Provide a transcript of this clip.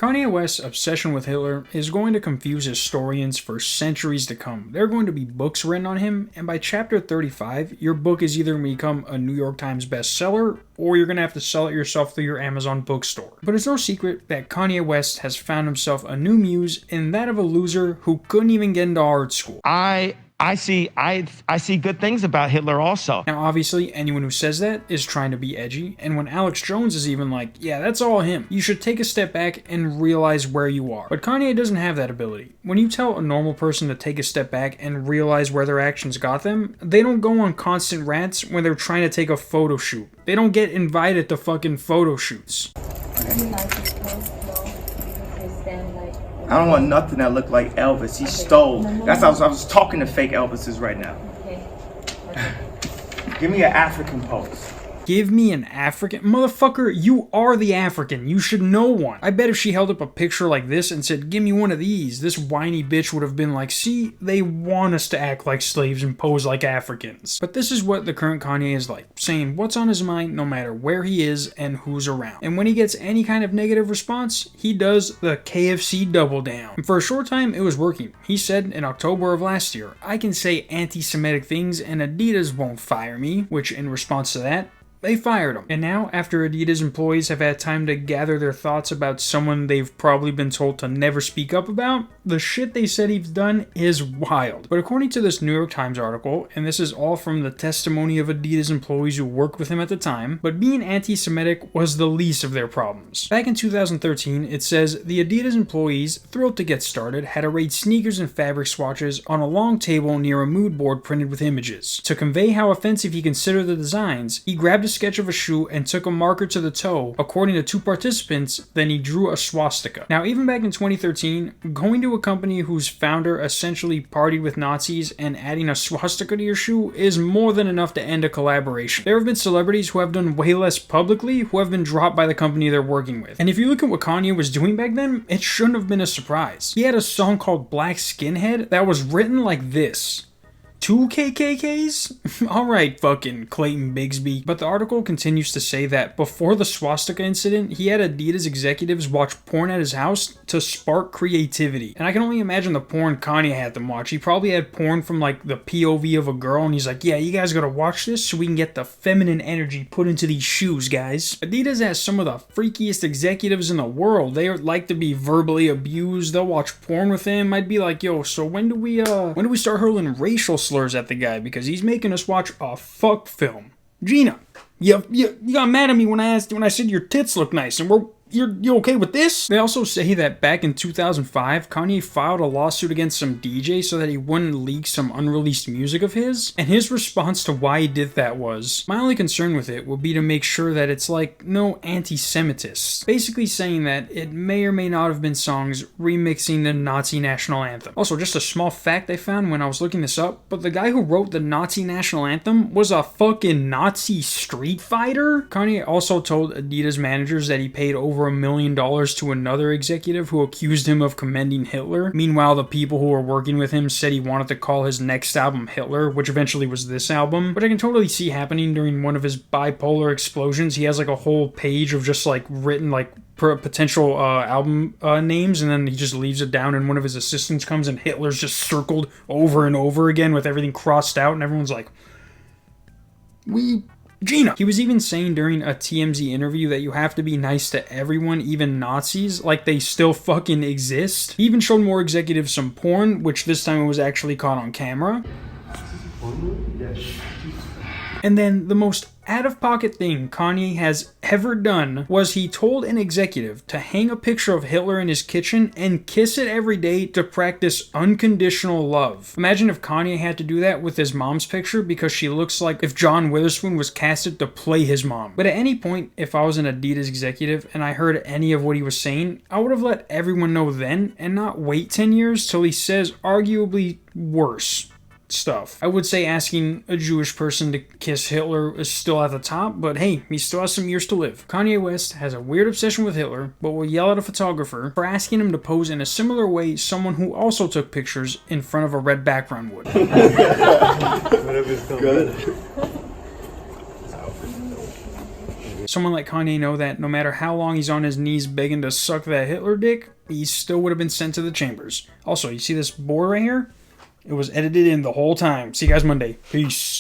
Kanye West's obsession with Hitler is going to confuse historians for centuries to come. There are going to be books written on him, and by chapter 35, your book is either going to become a New York Times bestseller, or you're going to have to sell it yourself through your Amazon bookstore. But it's no secret that Kanye West has found himself a new muse in that of a loser who couldn't even get into art school. I see good things about Hitler also. Now, obviously, anyone who says that is trying to be edgy, and when Alex Jones is even like, yeah, that's all him, you should take a step back and realize where you are. But Kanye doesn't have that ability. When you tell a normal person to take a step back and realize where their actions got them, they don't go on constant rants when they're trying to take a photo shoot. They don't get invited to fucking photo shoots. I don't want nothing that look like Elvis. He stole. That's I was talking to fake Elvises right now. Okay. Give me an African pose. Give me an African? Motherfucker, you are the African. You should know one. I bet if she held up a picture like this and said, give me one of these, this whiny bitch would have been like, see, they want us to act like slaves and pose like Africans. But this is what the current Kanye is like, saying what's on his mind no matter where he is and who's around. And when he gets any kind of negative response, he does the KFC double down. And for a short time, it was working. He said in October of last year, I can say anti-Semitic things and Adidas won't fire me, which in response to that, they fired him. And now, after Adidas employees have had time to gather their thoughts about someone they've probably been told to never speak up about, the shit they said he's done is wild. But according to this New York Times article, and this is all from the testimony of Adidas employees who worked with him at the time, but being anti-Semitic was the least of their problems. Back in 2013, it says, the Adidas employees, thrilled to get started, had arrayed sneakers and fabric swatches on a long table near a mood board printed with images. To convey how offensive he considered the designs, he grabbed a sketch of a shoe and took a marker to the toe. According to two participants, then he drew a swastika. Now, even back in 2013, going to a company whose founder essentially partied with Nazis and adding a swastika to your shoe is more than enough to end a collaboration. There have been celebrities who have done way less publicly who have been dropped by the company they're working with. And if you look at what Kanye was doing back then, it shouldn't have been a surprise. He had a song called Black Skinhead that was written like this. 2 KKKs? Alright, fucking Clayton Bigsby. But the article continues to say that before the swastika incident, he had Adidas executives watch porn at his house to spark creativity. And I can only imagine the porn Kanye had them watch. He probably had porn from like the POV of a girl and he's like, yeah, you guys gotta watch this so we can get the feminine energy put into these shoes, guys. Adidas has some of the freakiest executives in the world. They like to be verbally abused. They'll watch porn with him. I'd be like, yo, so when do we start hurling racial slurs at the guy because he's making us watch a fuck film? Gina, you got mad at me when I said your tits look nice, and you're okay with this? They also say that back in 2005, Kanye filed a lawsuit against some DJ so that he wouldn't leak some unreleased music of his, and his response to why he did that was, my only concern with it would be to make sure that it's like no anti-Semitists, basically saying that it may or may not have been songs remixing the Nazi national anthem. Also, just a small fact I found when I was looking this up, but the guy who wrote the Nazi national anthem was a fucking Nazi street fighter? Kanye also told Adidas managers that he paid over $1 million to another executive who accused him of commending Hitler. Meanwhile, the people who were working with him said he wanted to call his next album Hitler, which eventually was this album, which I can totally see happening during one of his bipolar explosions. He has like a whole page of just like written like potential album names, and then he just leaves it down and one of his assistants comes and Hitler's just circled over and over again with everything crossed out and everyone's like, Gina. He was even saying during a TMZ interview that you have to be nice to everyone, even Nazis, like they still fucking exist. He even showed more executives some porn, which this time it was actually caught on camera. And then the most out-of-pocket thing Kanye has ever done was he told an executive to hang a picture of Hitler in his kitchen and kiss it every day to practice unconditional love. Imagine if Kanye had to do that with his mom's picture because she looks like if John Witherspoon was casted to play his mom. But at any point, if I was an Adidas executive and I heard any of what he was saying, I would have let everyone know then and not wait 10 years till he says arguably worse stuff. I would say asking a Jewish person to kiss Hitler is still at the top, but hey, he still has some years to live. Kanye West has a weird obsession with Hitler, but will yell at a photographer for asking him to pose in a similar way someone who also took pictures in front of a red background would. Good. someone like Kanye know that no matter how long he's on his knees begging to suck that Hitler dick, he still would have been sent to the chambers. Also, you see this board right here? It was edited in the whole time. See you guys Monday. Peace.